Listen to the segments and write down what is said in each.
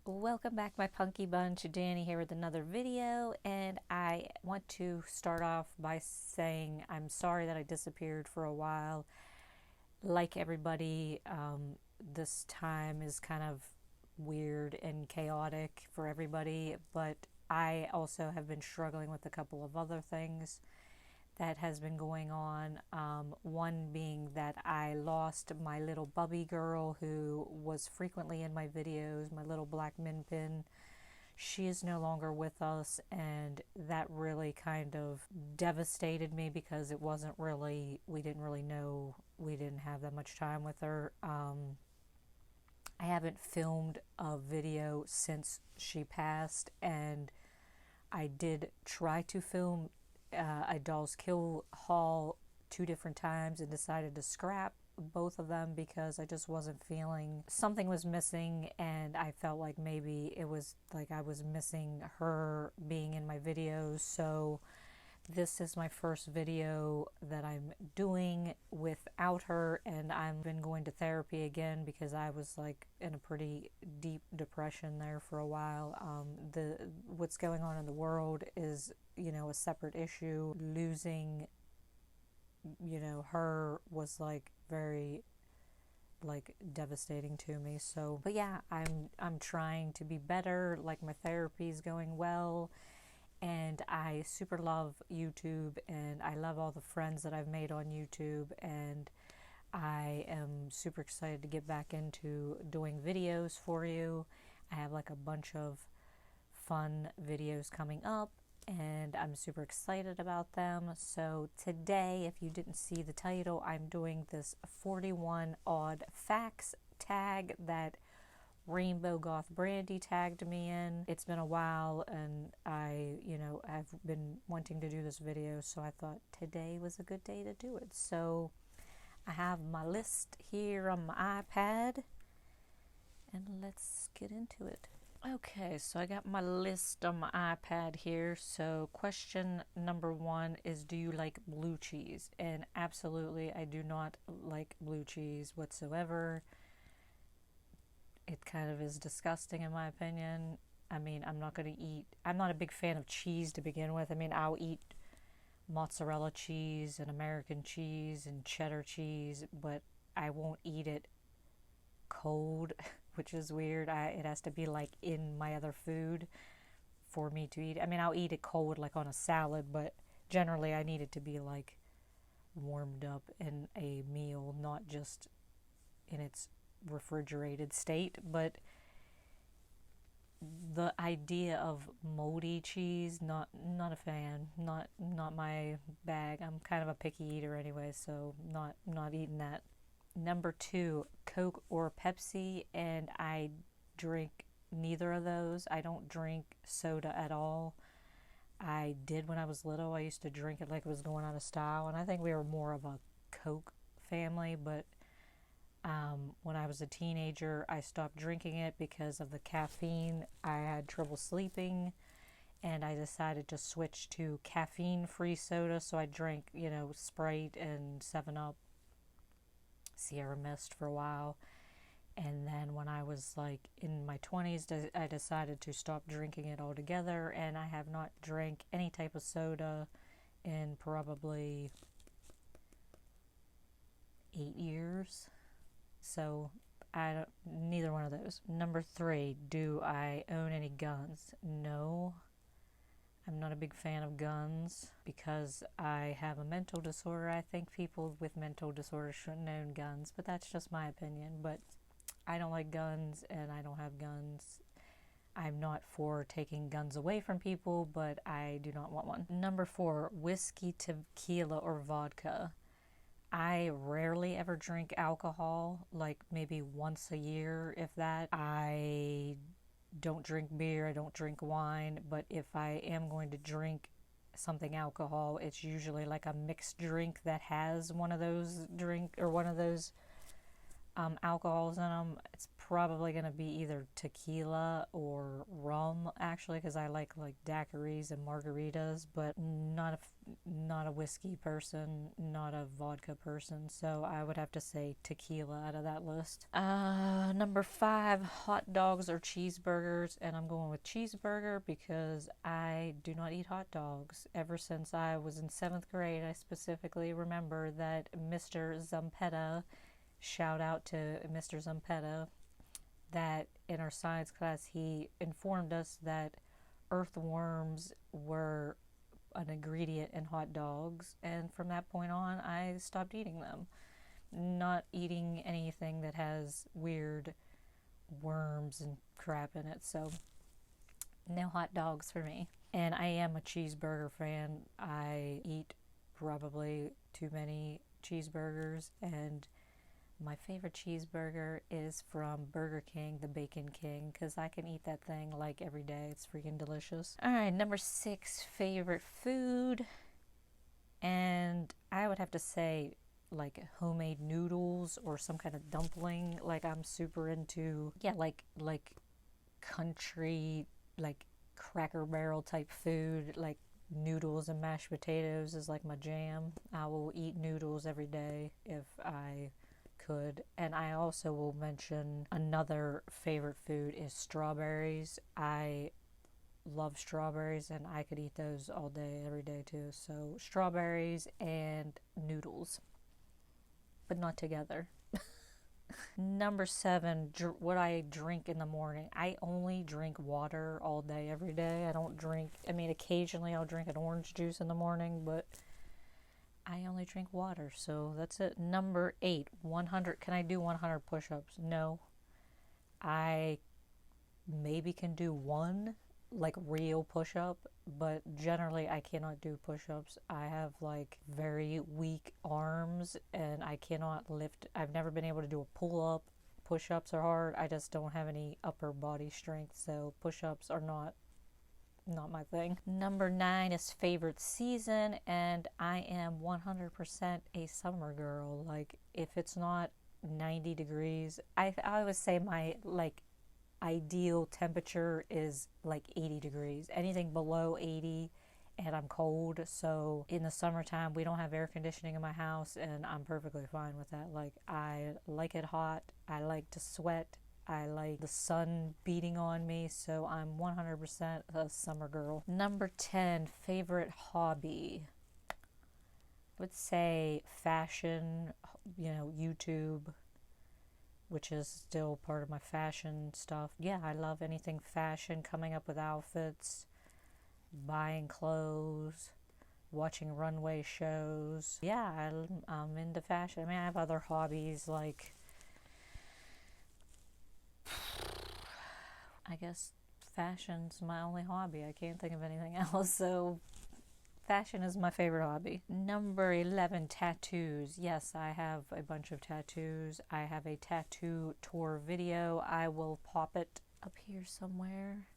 Welcome back, my Punky Bunch. Danny here with another video, and I want to start off by saying I'm sorry that I disappeared for a while. Like everybody, this time is kind of weird and chaotic for everybody, but I also have been struggling with a couple of other things that has been going on. One being that I lost my little bubby girl who was frequently in my videos, my little black min pin. She is no longer with us, and that really kind of devastated me because it wasn't really, we didn't really know, we didn't have that much time with her. I haven't filmed a video since she passed, and I did try to film a Dolls Kill haul 2 different times and decided to scrap both of them because I just wasn't feeling, something was missing, and I felt like maybe it was like I was missing her being in my videos. So this is my first video that I'm doing without her, and I've been going to therapy again because I was like in a pretty deep depression there for a while. What's going on in the world is, you know, a separate issue. Losing, you know, her was like very like devastating to me. So, but yeah, I'm trying to be better. Like, my therapy is going well, and I super love YouTube, and I love all the friends that I've made on YouTube, and I am super excited to get back into doing videos for you. I have like a bunch of fun videos coming up, and I'm super excited about them. So today, if you didn't see the title, I'm doing this 41 odd facts tag that Rainbow Goth Brandy tagged me in. It's been a while, and I, you know, have been wanting to do this video, so I thought today was a good day to do it. So I have my list here on my iPad, and let's get into it. Okay, so I got my list on my iPad here. So question number 1 is, do you like blue cheese? And absolutely, I do not like blue cheese whatsoever. It kind of is disgusting in my opinion. I mean, I'm not a big fan of cheese to begin with. I mean, I'll eat mozzarella cheese and American cheese and cheddar cheese, but I won't eat it cold, which is weird. It has to be like in my other food for me to eat. I mean, I'll eat it cold like on a salad, but generally I need it to be like warmed up in a meal, not just in its refrigerated state. But the idea of moldy cheese, not a fan, not my bag. I'm kind of a picky eater anyway, so not eating that. Number 2, Coke or Pepsi, and I drink neither of those. I don't drink soda at all. I did when I was little. I used to drink it like it was going out of style, and I think we were more of a Coke family, but when I was a teenager, I stopped drinking it because of the caffeine. I had trouble sleeping, and I decided to switch to caffeine-free soda, so I drank, you know, Sprite and 7-Up, Sierra Mist for a while. And then when I was like in my 20s, I decided to stop drinking it altogether, and I have not drank any type of soda in probably 8 years. So neither one of those. Number 3, do I own any guns? No, I'm not a big fan of guns because I have a mental disorder. I think people with mental disorders shouldn't own guns, but that's just my opinion. But I don't like guns, and I don't have guns. I'm not for taking guns away from people, but I do not want one. Number 4, whiskey, tequila, or vodka. I rarely ever drink alcohol, like maybe once a year, if that. I don't drink beer, I don't drink wine, but if I am going to drink something alcohol, it's usually like a mixed drink that has one of those alcohols in them. It's probably going to be either tequila or rum, actually, because I like daiquiris and margaritas, but not a whiskey person, not a vodka person, so I would have to say tequila out of that list. Number 5, hot dogs or cheeseburgers, and I'm going with cheeseburger because I do not eat hot dogs. Ever since I was in 7th grade, I specifically remember that Mr. Zampetta, shout out to Mr. Zampetta, that in our science class he informed us that earthworms were an ingredient in hot dogs, and from that point on I stopped eating them. Not eating anything that has weird worms and crap in it, so no hot dogs for me. And I am a cheeseburger fan. I eat probably too many cheeseburgers, and my favorite cheeseburger is from Burger King, the Bacon King, because I can eat that thing like every day. It's freaking delicious. All right, number 6, favorite food. And I would have to say like homemade noodles or some kind of dumpling. Like I'm super into, like country, like Cracker Barrel type food, like noodles and mashed potatoes is like my jam. I will eat noodles every day if I could. And I also will mention another favorite food is strawberries. I love strawberries and I could eat those all day, every day too. So strawberries and noodles, but not together. Number 7, what I drink in the morning. I only drink water all day, every day. I don't drink, occasionally I'll drink an orange juice in the morning, but I only drink water, so that's it. Number 8, 100. Can I do 100 push-ups? No. I maybe can do one, like real push-up, but generally I cannot do push-ups. I have like very weak arms and I cannot lift. I've never been able to do a pull-up. Push-ups are hard. I just don't have any upper body strength, so push-ups are not my thing. Number 9 is favorite season, and I am 100% a summer girl. Like if it's not 90 degrees, I would say my like ideal temperature is like 80 degrees. Anything below 80 and I'm cold. So in the summertime we don't have air conditioning in my house and I'm perfectly fine with that. Like I like it hot, I like to sweat, I like the sun beating on me, so I'm 100% a summer girl. Number 10, favorite hobby. I would say fashion, YouTube, which is still part of my fashion stuff. Yeah, I love anything fashion, coming up with outfits, buying clothes, watching runway shows. Yeah, I'm into fashion. I have other hobbies like, I guess fashion's my only hobby. I can't think of anything else, so fashion is my favorite hobby. Number 11, tattoos. Yes, I have a bunch of tattoos. I have a tattoo tour video. I will pop it up here somewhere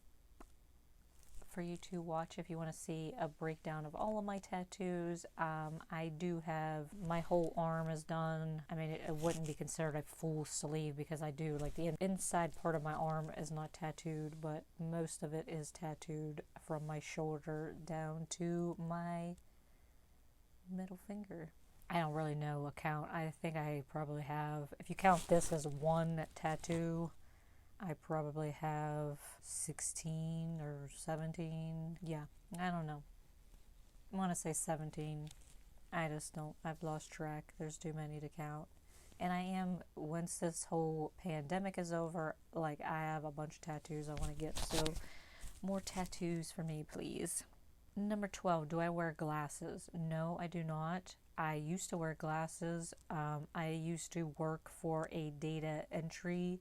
for you to watch if you want to see a breakdown of all of my tattoos. I do have, my whole arm is done. It wouldn't be considered a full sleeve because I do, like the inside part of my arm is not tattooed, but most of it is tattooed from my shoulder down to my middle finger. I don't really know a count. I think I probably have, if you count this as one tattoo, I probably have 16 or 17. Yeah, I don't know. I want to say 17. I just don't. I've lost track. There's too many to count. And I am, once this whole pandemic is over, like I have a bunch of tattoos I want to get. So more tattoos for me, please. Number 12, do I wear glasses? No, I do not. I used to wear glasses. I used to work for a data entry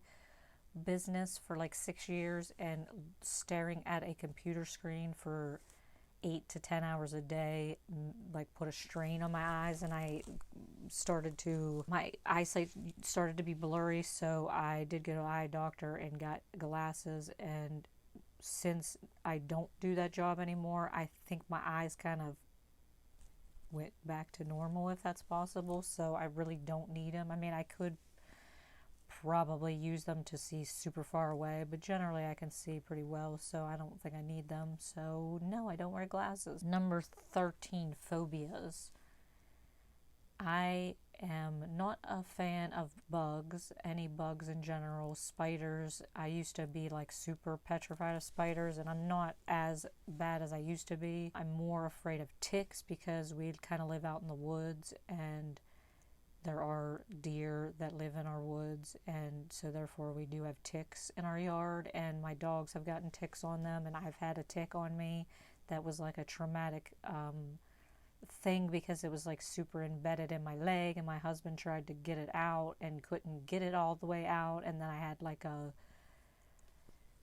business for like 6 years, and staring at a computer screen for 8 to 10 hours a day like put a strain on my eyes, and my eyesight started to be blurry, so I did go to an eye doctor and got glasses. And since I don't do that job anymore, I think my eyes kind of went back to normal, if that's possible, so I really don't need them. I could probably use them to see super far away, but generally I can see pretty well, so I don't think I need them. So no, I don't wear glasses. Number 13, phobias. I am not a fan of bugs, any bugs in general, spiders. I used to be like super petrified of spiders, and I'm not as bad as I used to be. I'm more afraid of ticks because we kind of live out in the woods, and there are deer that live in our woods, and so therefore we do have ticks in our yard, and my dogs have gotten ticks on them, and I've had a tick on me that was like a traumatic thing because it was like super embedded in my leg, and my husband tried to get it out and couldn't get it all the way out, and then I had like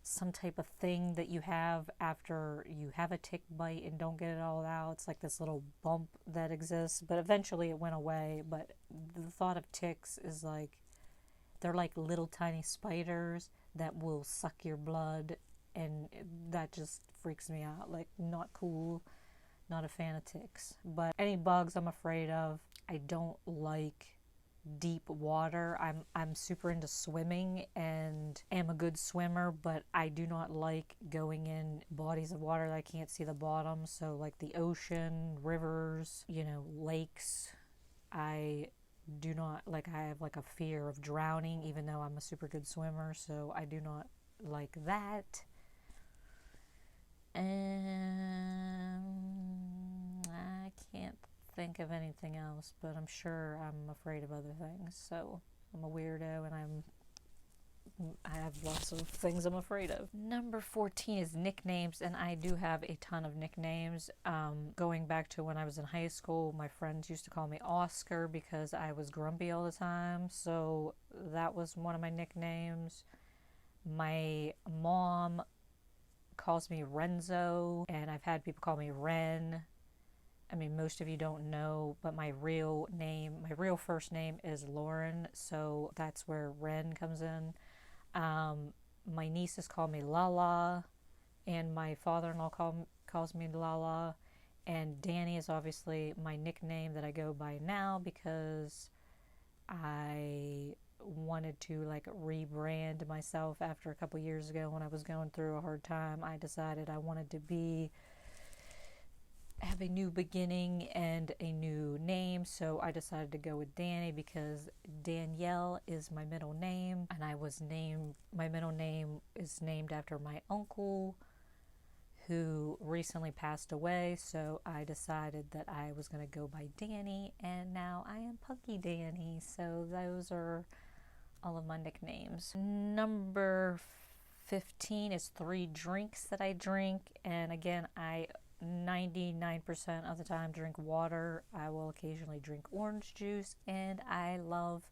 some type of thing that you have after you have a tick bite and don't get it all out. It's like this little bump that exists, but eventually it went away. But the thought of ticks is like, they're like little tiny spiders that will suck your blood, and that just freaks me out. Like, not cool. Not a fan of ticks. But any bugs I'm afraid of. I don't like deep water. I'm super into swimming and am a good swimmer, but I do not like going in bodies of water that I can't see the bottom. So like the ocean, rivers, lakes. I do not like, I have like a fear of drowning, even though I'm a super good swimmer, so I do not like that. I can't think of anything else, but I'm sure I'm afraid of other things. So I'm a weirdo, and I have lots of things I'm afraid of. Number 14 is nicknames, and I do have a ton of nicknames. Going back to when I was in high school, my friends used to call me Oscar because I was grumpy all the time, so that was one of my nicknames. My mom calls me Renzo, and I've had people call me Ren. I mean, most of you don't know, but my real first name is Lauren, so that's where Ren comes in. My nieces call me Lala, and my father-in-law calls me Lala, and Dani is obviously my nickname that I go by now because I wanted to like rebrand myself after a couple years ago when I was going through a hard time. I decided I wanted to have a new beginning and a new name, so I decided to go with Dani because Danielle is my middle name, and my middle name is named after my uncle who recently passed away, so I decided that I was going to go by Dani, and now I am Punky Dani. So those are all of my nicknames. Number 15 is 3 drinks that I drink, and again, I 99% of the time drink water. I will occasionally drink orange juice, and I love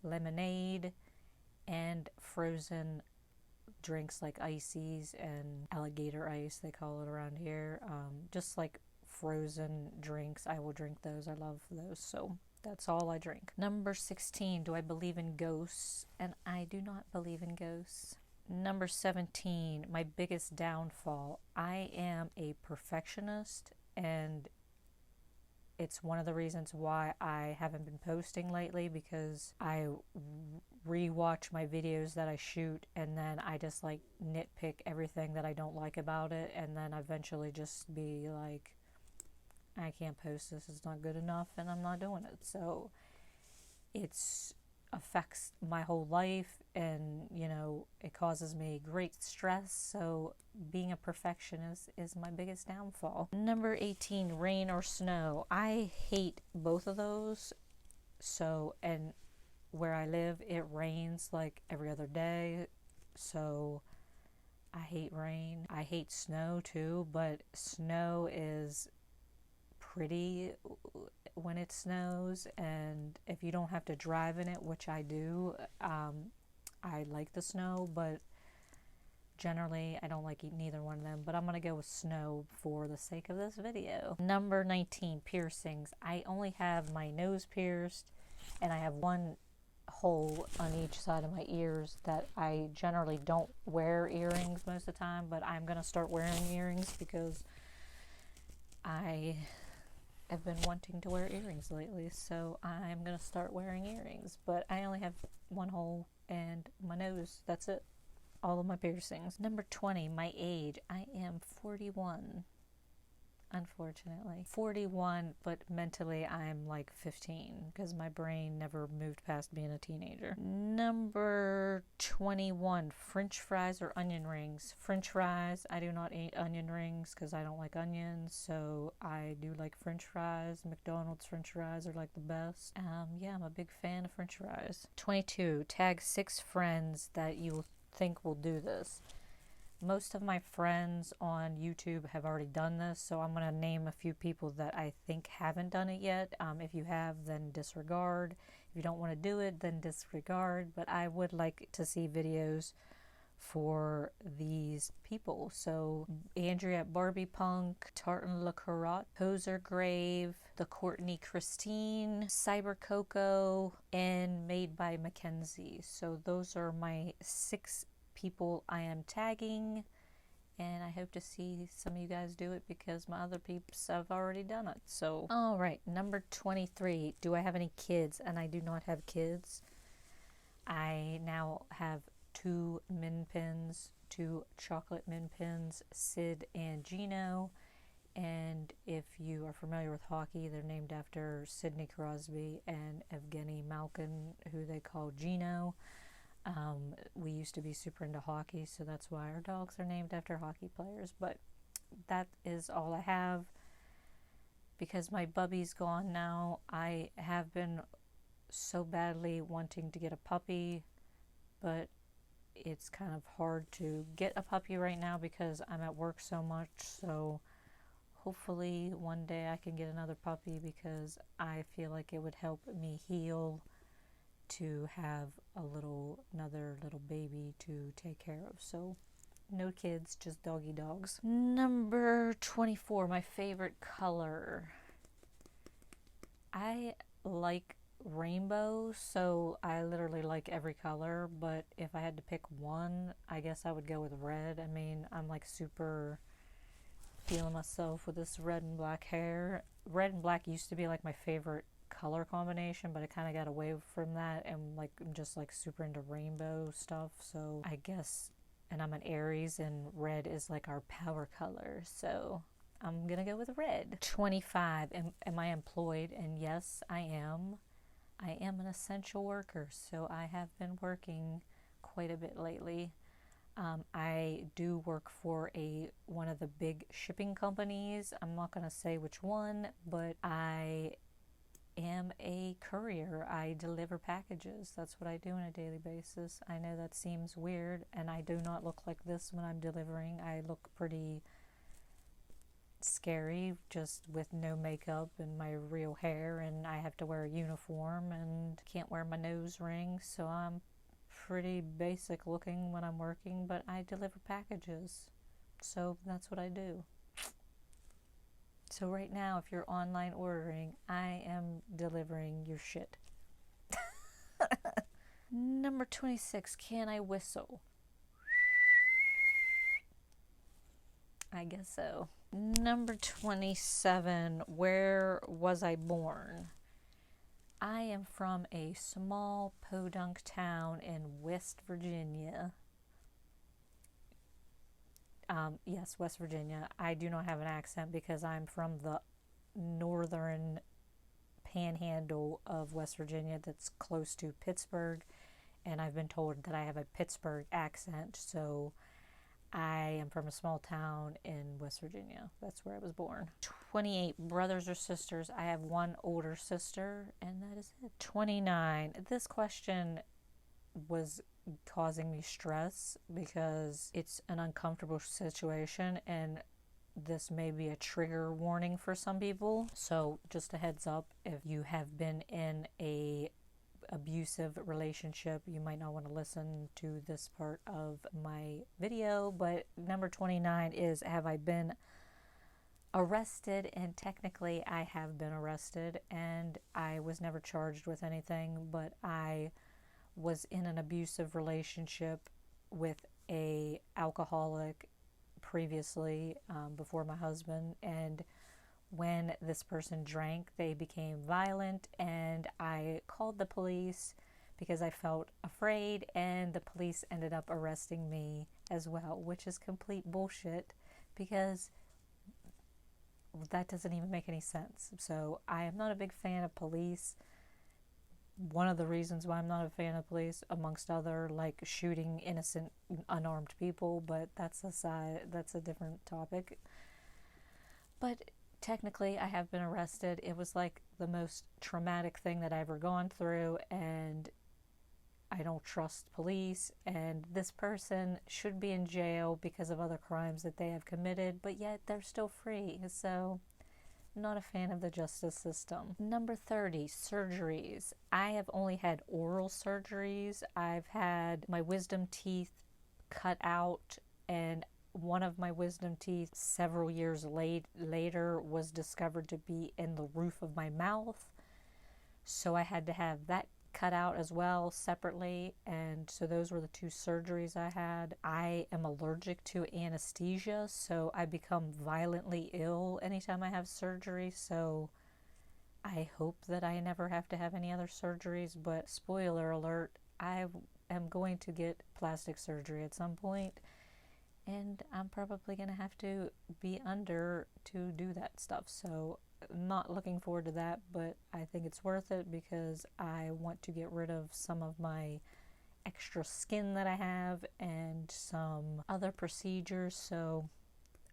lemonade and frozen drinks like ices and alligator ice, they call it around here. Just like frozen drinks, I will drink those. I love those, so that's all I drink. Number 16, do I believe in ghosts? And I do not believe in ghosts. Number 17, my biggest downfall. I am a perfectionist, and it's one of the reasons why I haven't been posting lately, because I rewatch my videos that I shoot, and then I just like nitpick everything that I don't like about it, and then eventually just be like, I can't post this, it's not good enough, and I'm not doing it. So it's affects my whole life, and it causes me great stress. So being a perfectionist is my biggest downfall. Number 18, rain or snow. I hate both of those. So, and where I live, it rains like every other day, so I hate rain. I hate snow too, but snow is pretty when it snows, and if you don't have to drive in it, which I do, I like the snow, but generally I don't like neither one of them. But I'm gonna go with snow for the sake of this video. Number 19, piercings. I only have my nose pierced, and I have one hole on each side of my ears that I generally don't wear earrings most of the time, but I'm gonna start wearing earrings because I have been wanting to wear earrings lately, so I'm gonna start wearing earrings. But I only have one hole and my nose. That's it. All of my piercings. Number 20, my age. I am 41. Unfortunately. 41, but mentally I'm like 15 because my brain never moved past being a teenager. Number 21, French fries or onion rings. French fries. I do not eat onion rings because I don't like onions, so I do like French fries. McDonald's French fries are like the best. Yeah, I'm a big fan of French fries. 22, tag 6 friends that you think will do this. Most of my friends on YouTube have already done this, so I'm going to name a few people that I think haven't done it yet. If you have, then disregard. If you don't want to do it, then disregard. But I would like to see videos for these people. So Andrea at Barbie Punk, Tartan Le Carotte, Poser Grave, The Courtney Christine, Cyber Coco, and Made by Mackenzie. So those are my 6 people I am tagging, and I hope to see some of you guys do it because my other peeps have already done it. So, all right, number 23. Do I have any kids? And I do not have kids. I now have 2 min pins, 2 chocolate min pins, Sid and Gino. And if you are familiar with hockey, they're named after Sidney Crosby and Evgeny Malkin, who they call Gino. We used to be super into hockey, so that's why our dogs are named after hockey players. But that is all I have. Because my bubby's gone now, I have been so badly wanting to get a puppy, but it's kind of hard to get a puppy right now because I'm at work so much. So hopefully one day I can get another puppy because I feel like it would help me heal to have another little baby to take care of. So no kids, just doggy dogs. Number 24, my favorite color. I like rainbow, so I literally like every color, but if I had to pick one, I guess I would go with red. I mean, I'm like super feeling myself with this red and black hair. Red and black used to be like my favorite color combination, but I kind of got away from that, and like I'm just like super into rainbow stuff. So I guess, and I'm an Aries, and red is like our power color, so I'm gonna go with red. 25, am I employed? And yes, I am. I am an essential worker, so I have been working quite a bit lately. I do work for one of the big shipping companies. I'm not gonna say which one, but I am a courier. I deliver packages. That's what I do on a daily basis. I know that seems weird, and I do not look like this when I'm delivering. I look pretty scary just with no makeup and my real hair, and I have to wear a uniform and can't wear my nose ring, so I'm pretty basic looking when I'm working, but I deliver packages. So that's what I do. So right now, if you're online ordering, I am delivering your shit. Number 26, can I whistle? I guess so. Number 27, where was I born? I am from a small podunk town in West Virginia. Yes, West Virginia. I do not have an accent because I'm from the northern panhandle of West Virginia that's close to Pittsburgh, and I've been told that I have a Pittsburgh accent, so I am from a small town in West Virginia. That's where I was born. 28, brothers or sisters. I have one older sister, and that is it. 29, this question was causing me stress because it's an uncomfortable situation, and this may be a trigger warning for some people. So just a heads up, if you have been in a abusive relationship, you might not want to listen to this part of my video. But number 29 is, have I been arrested? And technically I have been arrested, and I was never charged with anything, but I was in an abusive relationship with a alcoholic previously, before my husband, and when this person drank, they became violent, and I called the police because I felt afraid, and the police ended up arresting me as well, which is complete bullshit because that doesn't even make any sense. So I am not a big fan of police. One of the reasons why I'm not a fan of police, amongst other, like shooting innocent unarmed people, but that's a different topic. But technically I have been arrested. It was like the most traumatic thing that I've ever gone through, and I don't trust police, and this person should be in jail because of other crimes that they have committed, but yet they're still free. So not a fan of the justice system. Number 30, surgeries. I have only had oral surgeries. I've had my wisdom teeth cut out, and one of my wisdom teeth several years later was discovered to be in the roof of my mouth. So I had to have that cut out as well separately, and so those were the two surgeries I had. I am allergic to anesthesia, so I become violently ill anytime I have surgery, so I hope that I never have to have any other surgeries. But spoiler alert, I am going to get plastic surgery at some point, and I'm probably going to have to be under to do that stuff. So not looking forward to that, but I think it's worth it because I want to get rid of some of my extra skin that I have and some other procedures, so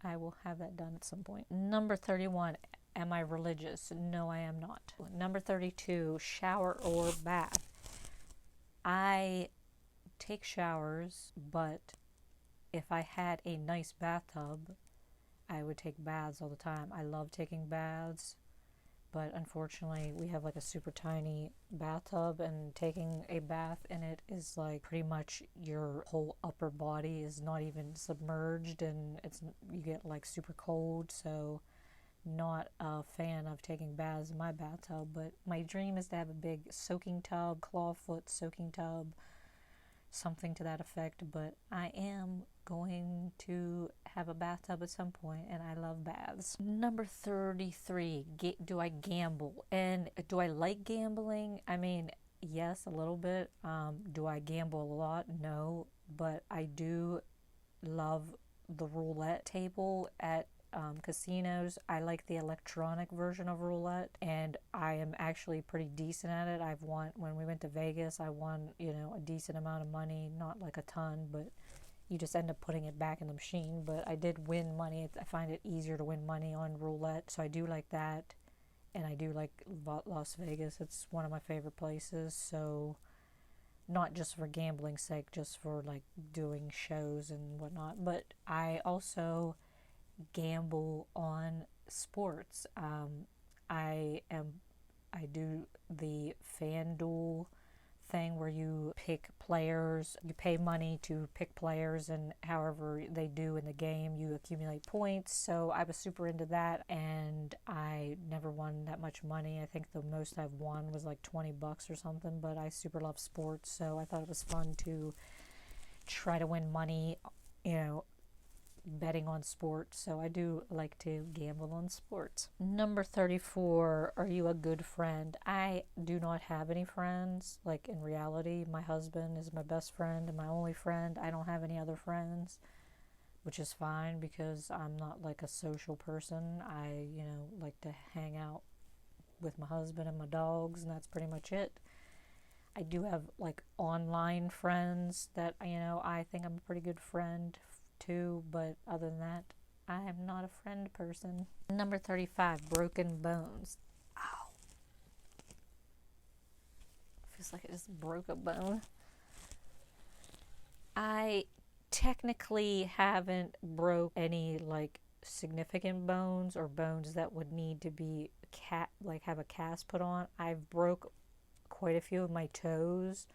I will have that done at some point. Number 31, am I religious? No, I am not. Number 32, shower or bath. I take showers, but if I had a nice bathtub, I would take baths all the time. I love taking baths, but unfortunately we have like a super tiny bathtub, and taking a bath in it is like pretty much your whole upper body is not even submerged, and you get like super cold. So not a fan of taking baths in my bathtub, but my dream is to have a big soaking tub, clawfoot soaking tub, something to that effect. But I am going to have a bathtub at some point, and I love baths. Number 33, do I gamble? And do I like gambling? I mean, yes, a little bit. Do I gamble a lot? No, but I do love the roulette table at casinos. I like the electronic version of roulette, and I am actually pretty decent at it. When we went to Vegas, I won, a decent amount of money, not like a ton, but you just end up putting it back in the machine. But I did win money. I find it easier to win money on roulette, so I do like that. And I do like Las Vegas. It's one of my favorite places. So not just for gambling's sake, just for like doing shows and whatnot. But I also gamble on sports. I do the FanDuel thing where you pick players, you pay money to pick players, and however they do in the game, you accumulate points. So I was super into that, and I never won that much money. I think the most I've won was like $20 or something, but I super love sports, so I thought it was fun to try to win money, betting on sports. So I do like to gamble on sports. Number 34, are you a good friend? I do not have any friends. Like in reality, my husband is my best friend and my only friend. I don't have any other friends, which is fine because I'm not like a social person. I, like to hang out with my husband and my dogs, and that's pretty much it. I do have like online friends that, I think I'm a pretty good friend too, but other than that, I am not a friend person. Number 35, broken bones. Ow. Feels like I just broke a bone. I technically haven't broke any like significant bones or bones that would need to be have a cast put on. I've broke quite a few of my toes.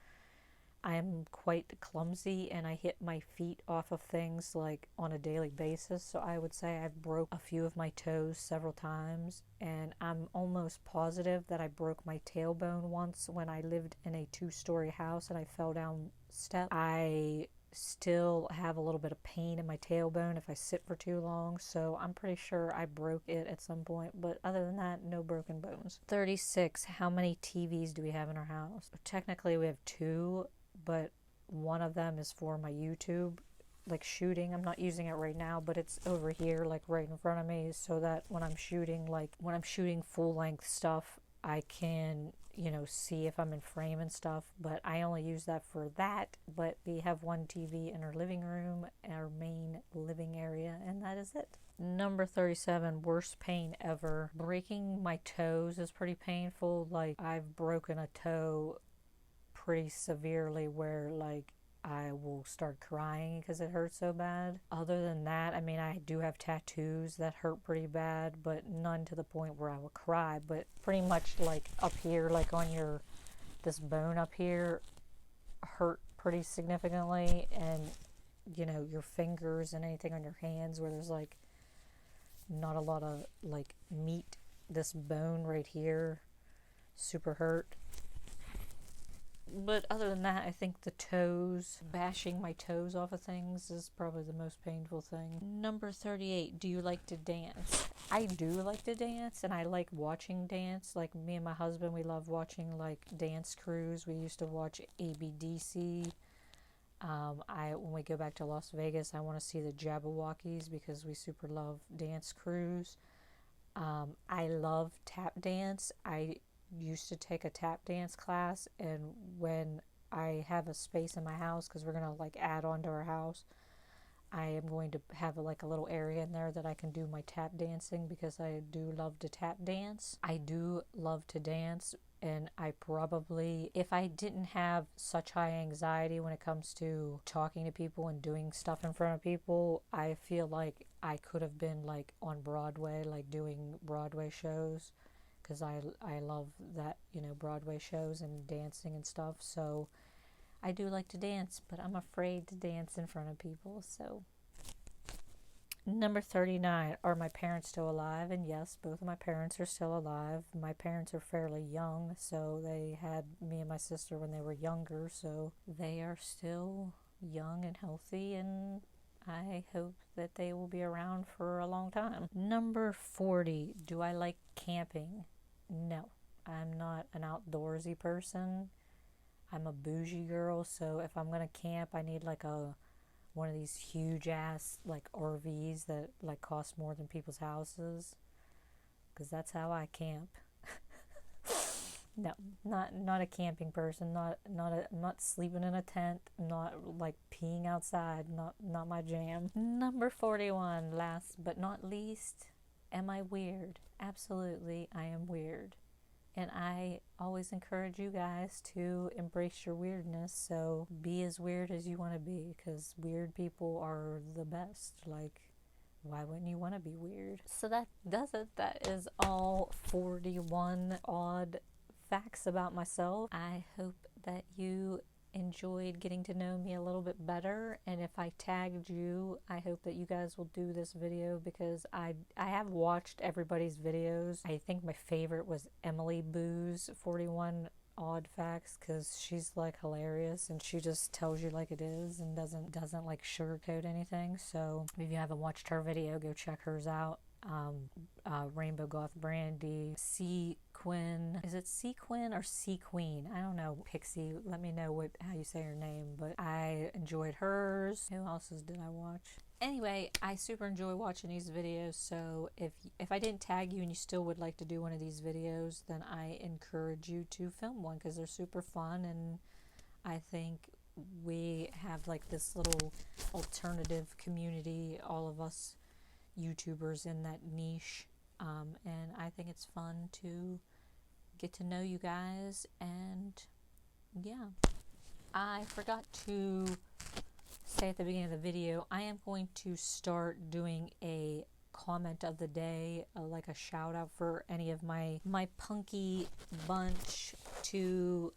I'm quite clumsy, and I hit my feet off of things like on a daily basis, so I would say I've broke a few of my toes several times, and I'm almost positive that I broke my tailbone once when I lived in a 2-story house and I fell down steps. I still have a little bit of pain in my tailbone if I sit for too long, so I'm pretty sure I broke it at some point, but other than that, no broken bones. 36, how many TVs do we have in our house? Technically we have 2, but one of them is for my YouTube, like shooting. I'm not using it right now, but it's over here, like right in front of me, so that when I'm shooting full length stuff, I can, you know, see if I'm in frame and stuff, but I only use that for that. But we have one TV in our living room, our main living area, and that is it. Number 37, worst pain ever. Breaking my toes is pretty painful. Like, I've broken a toe pretty severely where, like, I will start crying because it hurts so bad. Other than that, I mean, I do have tattoos that hurt pretty bad, but none to the point where I will cry. But pretty much like up here, like on this bone up here hurt pretty significantly. And, you know, your fingers and anything on your hands where there's like not a lot of like meat, this bone right here, super hurt. But other than that, I think the toes, bashing my toes off of things is probably the most painful thing. Number 38, do you like to dance? I do like to dance, and I like watching dance. Like, me and my husband, we love watching, like, dance crews. We used to watch ABDC. When we go back to Las Vegas, I want to see the Jabberwockies because we super love dance crews. I love tap dance. I used to take a tap dance class, and when I have a space in my house, because we're gonna like add on to our house, I am going to have like a little area in there that I can do my tap dancing, because I do love to tap dance. I do love to dance, and I probably, if I didn't have such high anxiety when it comes to talking to people and doing stuff in front of people, I feel like I could have been like on Broadway, like doing Broadway shows, because I love that, you know, Broadway shows and dancing and stuff. So I do like to dance, but I'm afraid to dance in front of people. So number 39, are my parents still alive? And yes, both of my parents are still alive. My parents are fairly young, so they had me and my sister when they were younger, so they are still young and healthy, and I hope that they will be around for a long time. Number 40, do I like camping? No, I'm not an outdoorsy person. I'm a bougie girl, so if I'm gonna camp, I need like one of these huge ass like RVs that like cost more than people's houses, because that's how I camp. No, not a camping person. I'm not sleeping in a tent. I'm not like peeing outside. Not my jam. Number 41, last but not least, am I weird? Absolutely, I am weird. And I always encourage you guys to embrace your weirdness. So be as weird as you want to be, because weird people are the best. Like, why wouldn't you want to be weird? So that does it. That is all 41 odd facts about myself. I hope that you enjoyed getting to know me a little bit better, and if I tagged you, I hope that you guys will do this video, because I have watched everybody's videos. I think my favorite was Emily Boo's 41 odd facts, because she's like hilarious and she just tells you like it is and doesn't like sugarcoat anything. So if you haven't watched her video, go check hers out. Rainbow Goth Brandy, Sequin. Is it Sequin or Sequeen? I don't know. Pixie, let me know how you say her name, but I enjoyed hers. Who else's did I watch? Anyway, I super enjoy watching these videos, so if I didn't tag you and you still would like to do one of these videos, then I encourage you to film one, because they're super fun, and I think we have like this little alternative community, all of us YouTubers in that niche, and I think it's fun to get to know you guys. And yeah, I forgot to say at the beginning of the video, I am going to start doing a comment of the day, like a shout out for any of my punky bunch. To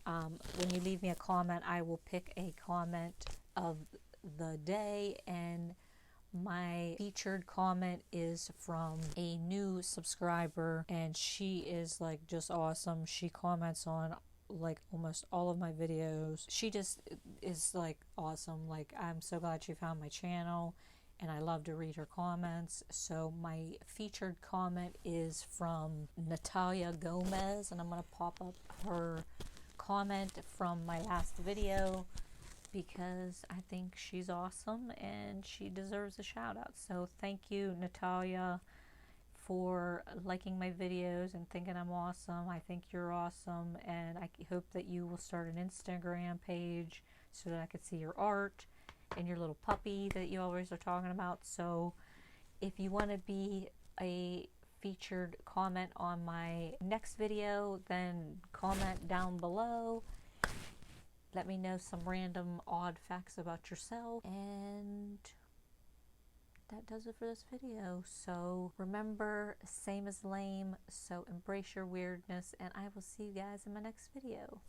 when you leave me a comment, I will pick a comment of the day, and my featured comment is from a new subscriber, and she is like just awesome. She comments on like almost all of my videos. She just is like awesome. Like, I'm so glad she found my channel, and I love to read her comments. So my featured comment is from Natalia Gomez, and I'm going to pop up her comment from my last video because I think she's awesome and she deserves a shout out. So thank you, Natalia, for liking my videos and thinking I'm awesome. I think you're awesome, and I hope that you will start an Instagram page so that I could see your art and your little puppy that you always are talking about. So if you want to be a featured comment on my next video, then comment down below. Let me know some random odd facts about yourself, and that does it for this video. So remember, same as lame, so embrace your weirdness, and I will see you guys in my next video.